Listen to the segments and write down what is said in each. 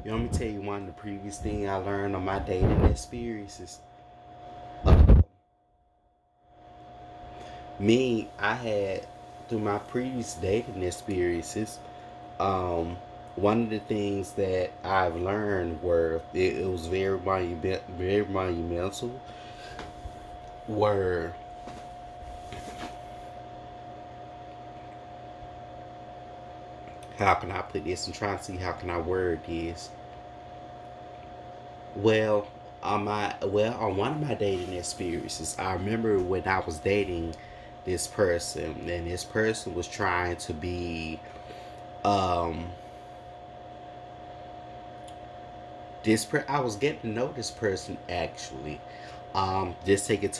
Let me tell you one of the previous things I learned on my dating experiences. Uh, I had through my previous dating experiences. Um, One of the things that I've learned were it was very monumental. Were how can I put this? I'm trying to see how can I word this. Well, on one of my dating experiences, I remember when I was dating this person, and this person was trying to be um I was getting to know this person actually. Just taking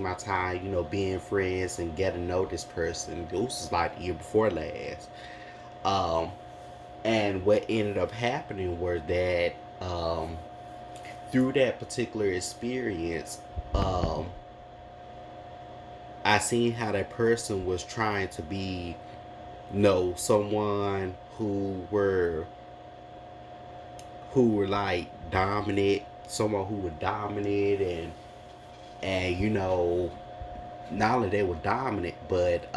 my time, being friends and getting to know this person. This was like the year before last. Um, and what ended up happening was that um, through that particular experience, um, I seen how that person was trying to be, someone who were like dominant, someone who was dominant and not only they were dominant, but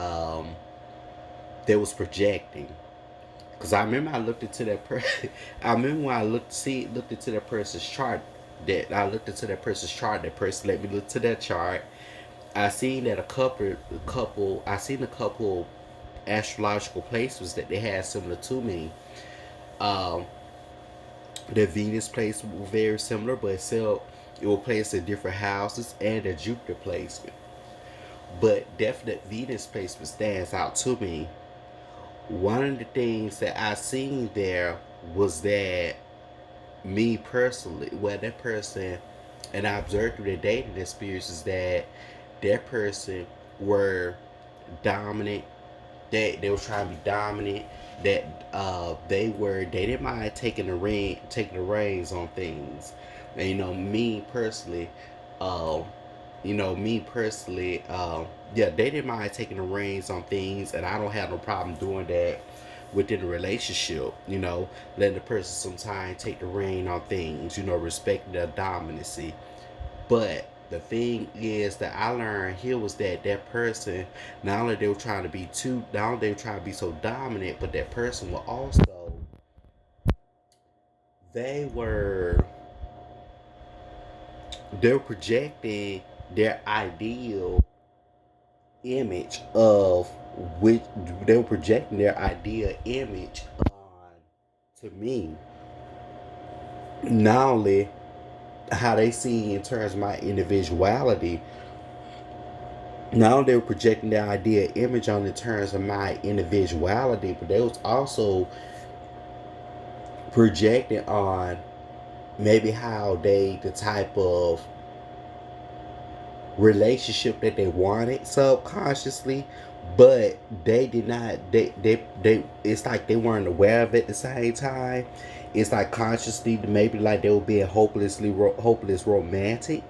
they was projecting. Cause I remember I looked into that person. I remember when I looked into that person's chart. That I looked into that person's chart. That person let me look to that chart. I seen that I seen a couple astrological places that they had similar to me. Um, the Venus place were very similar, but still it will place in different houses and the Jupiter placement. But definite Venus placement stands out to me. One of the things that I seen there was that me personally, well, that person, and I observed through their dating experiences that that person were dominant. They were trying to be dominant. That they didn't mind taking the reins on things. And um, me personally, yeah, they didn't mind taking the reins on things, and I don't have no problem doing that within a relationship. Letting the person sometimes take the rein on things. Respecting their dominancy. But the thing is that I learned here was that that person, not only they were trying to be so dominant, but that person was also they were they're projecting their ideal image of which they were projecting their ideal image on to me. Not only how they see in terms of my individuality, now they were projecting their idea image on the terms of my individuality, but they was also projecting on maybe how the type of relationship that they wanted subconsciously, but they did not they it's like they weren't aware of it at the same time. It's like consciously maybe like they were being hopeless romantic.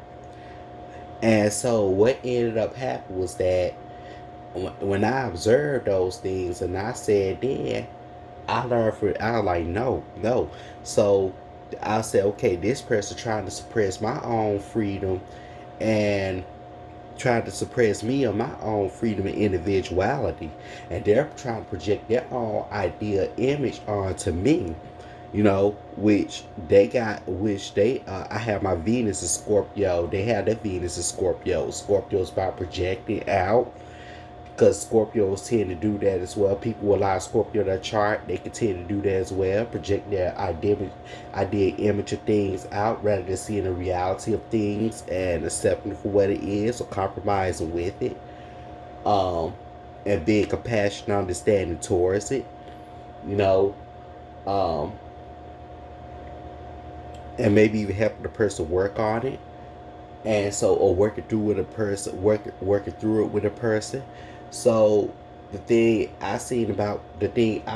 And so what ended up happening was that when I observed those things and I said then I was like no, no. So I said, okay, this person trying to suppress my own freedom and trying to suppress me on my own freedom and individuality, and they're trying to project their own idea image onto me, which they I have my Venus in Scorpio. They have their Venus in Scorpio. Scorpio's about projecting out, because Scorpios tend to do that as well. People with a lot of Scorpio in their chart, they can tend to do that as well, project their idea image of things out rather than seeing the reality of things and accepting it for what it is or compromising with it. Um, and being compassionate, understanding towards it, you know, um, and maybe even helping the person work on it. And so, or working through it with a person. So the thing I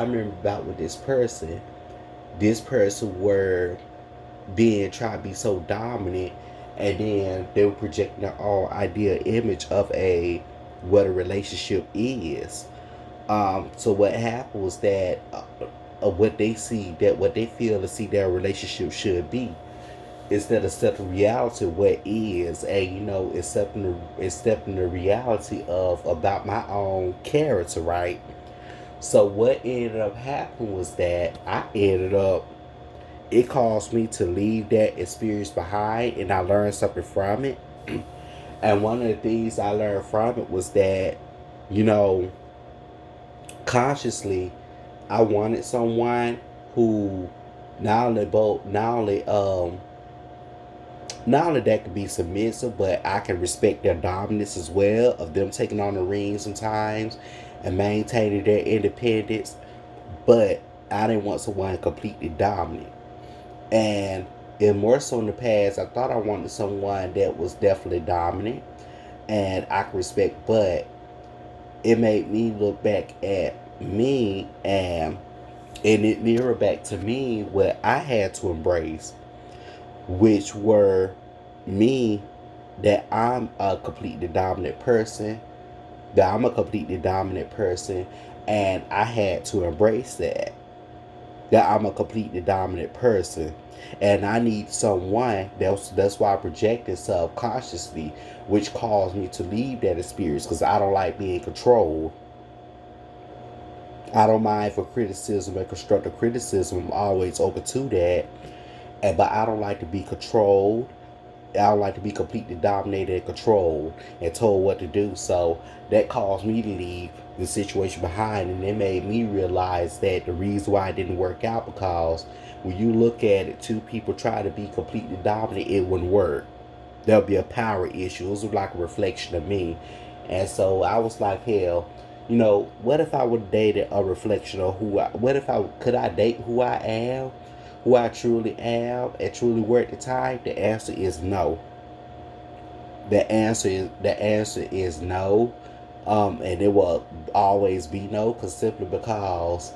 remember about with this person were being trying to be so dominant, and then they were projecting their own ideal image of a what a relationship is. So what happened was that of what they see, that what they feel to see their relationship should be, instead of accepting reality what is, and accepting the reality of about my own character, right? So what ended up happening was that I ended up, it caused me to leave that experience behind, and I learned something from it. And one of the things I learned from it was that, you know, consciously, I wanted someone who not only that could be submissive, but I can respect their dominance as well, of them taking on the reins sometimes and maintaining their independence. But I didn't want someone completely dominant. And more so in the past, I thought I wanted someone that was definitely dominant and I could respect, but it made me look back at me, and it mirrored back to me what I had to embrace, which were me, that I'm a completely dominant person, and I had to embrace that I'm a completely dominant person. And I need someone that's why I projected subconsciously, which caused me to leave that experience, because I don't like being controlled. I don't mind for criticism and constructive criticism. I'm always open to that. But I don't like to be controlled. I don't like to be completely dominated and controlled and told what to do. So that caused me to leave the situation behind, and it made me realize that the reason why it didn't work out, because when you look at it, two people try to be completely dominant, it wouldn't work. There'll be a power issue. It was like a reflection of me. And so I was like, hell, what if I would date a reflection of what if I date who I am, who I truly am, and truly work the time? The answer is no. The answer is no. And it will always be no, simply because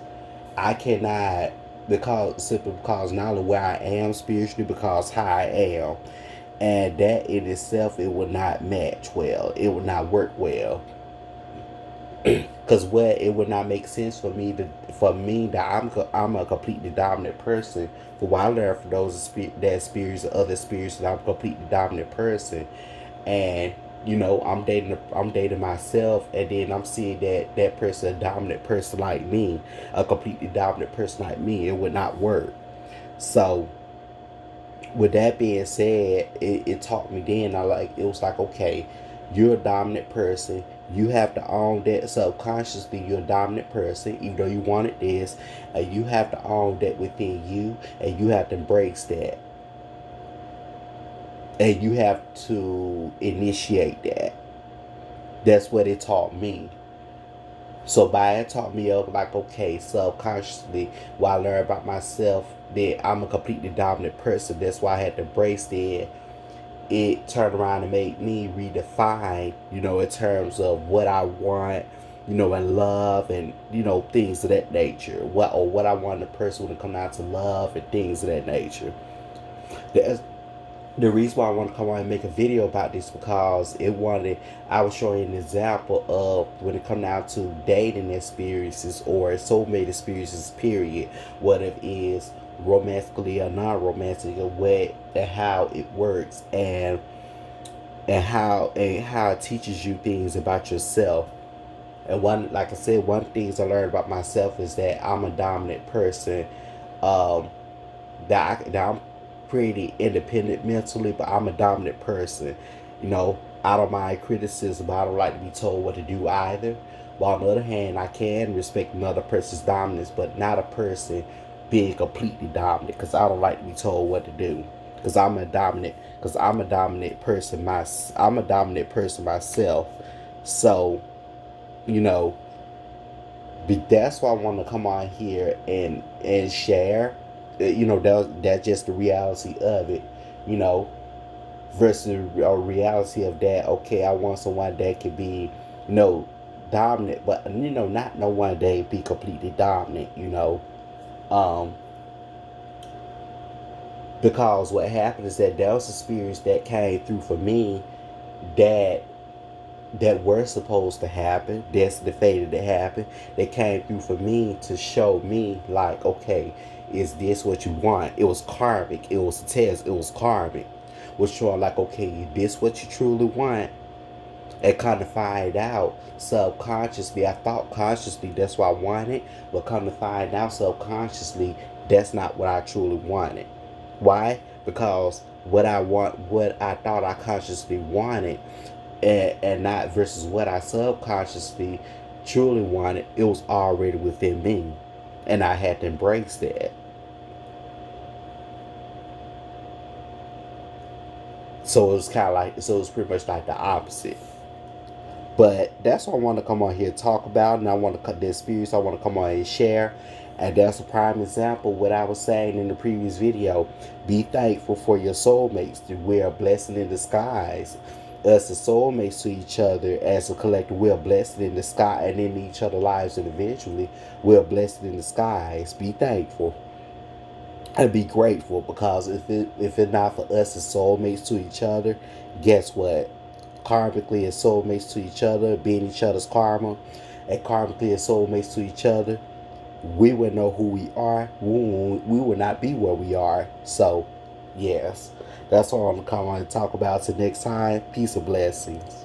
I cannot, because not only where I am spiritually, because how I am, and that in itself, it would not match well. It would not work well, because what it would not make sense for me that I'm a completely dominant person. For what I learned from that experience, other experiences, that I'm a completely dominant person, and I'm dating myself, and then I'm seeing that person, a dominant person like me, a completely dominant person like me. It would not work. So with that being said, it taught me then. It was like, okay, you're a dominant person. You have to own that subconsciously. You're a dominant person, even though you wanted this. You have to own that within you, and you have to embrace that, and you have to initiate that. That's what it taught me. So by it taught me of like, okay, subconsciously, while I learned about myself that I'm a completely dominant person. That's why I had to embrace that. It turned around and made me redefine, in terms of what I want, and love, and things of that nature. What I want a person to come out to love, and things of that nature. That's the reason why I want to come on and make a video about this, because I was showing an example of when it come down to dating experiences or soulmate experiences, period. What it is, romantically or non-romantic, or what and how it works, and how it teaches you things about yourself. And like I said, one of the things I learned about myself is that I'm a dominant person. Um, that I'm pretty independent mentally, but I'm a dominant person. I don't mind criticism, but I don't like to be told what to do either. While on the other hand, I can respect another person's dominance, but not a person being completely dominant, because I don't like to be told what to do. I'm a dominant person myself. So, you know, that's why I want to come on here and share. That's just the reality of it. You know, versus a reality of that. Okay, I want someone that can be, dominant, but not no one day be completely dominant. Um, because what happened is that there was a experience that came through for me that that were supposed to happen, destined fated to happen, they came through for me to show me, like, okay, is this what you want? It was karmic. It was a test. It was karmic. Was showing like, okay, this what you truly want, and kind of find out subconsciously. I thought consciously that's what I wanted, but come to find out subconsciously that's not what I truly wanted. Why? Because what I thought I consciously wanted, and not versus what I subconsciously truly wanted, it was already within me, and I had to embrace that. So it was kind of like, so it was pretty much like the opposite. But that's what I want to come on here and talk about, and I want to cut the experience. I want to come on and share, and that's a prime example of what I was saying in the previous video. Be thankful for your soulmates. We're a blessing in disguise. Us as soulmates to each other, as a collective, we're a blessing in the sky and in each other's lives, and eventually we're a blessing in disguise. Be thankful and be grateful, because if it's not for us as soulmates to each other, guess what? Karmically as soulmates to each other, being each other's karma, and karmically as soulmates to each other, we would know who we are. We would not be where we are. So, yes, that's all I'm going to come on and talk about. Till next time, peace and blessings.